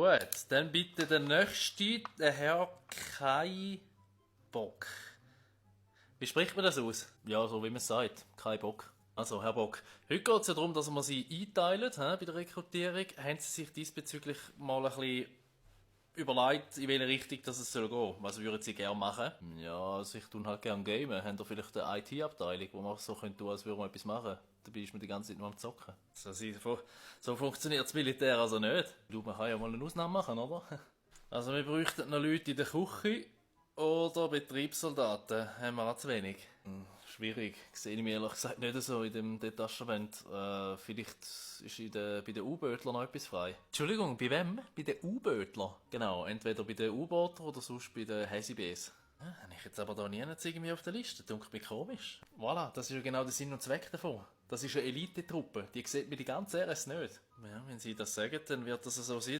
Gut, dann bitte der nächste, der Herr Kai Bock. Wie spricht man das aus? Ja, so wie man es sagt. Kai Bock. Also, Herr Bock, heute geht es ja darum, dass wir Sie einteilen bei der Rekrutierung. Haben Sie sich diesbezüglich mal ein bisschen überlegt, in welche Richtung das es soll gehen? Was würden Sie gerne machen? Ja, also ich tue halt gerne gamen. Haben da vielleicht eine IT-Abteilung, wo man so könnte tun, als würde man etwas machen? Dabei ist man die ganze Zeit nur am Zocken. So funktioniert das Militär also nicht. Du, man kann ja mal eine Ausnahme machen, oder? Also wir bräuchten noch Leute in der Küche oder Betriebssoldaten. Haben wir auch zu wenig. Schwierig. Sehe ich mir ehrlich gesagt nicht so in dem Detachement. Vielleicht ist bei den U-Bötlern noch etwas frei. Entschuldigung, bei wem? Bei den U-Bötlern? Genau, entweder bei den U-Booter oder sonst bei den Häsibes. Habe ich jetzt aber da nie irgendwie auf der Liste. Dunkelt mir komisch. Voilà, das ist ja genau der Sinn und Zweck davon. Das ist eine Elite-Truppe. Die sieht mir die ganze RS nicht. Ja, wenn Sie das sagen, dann wird das so sein.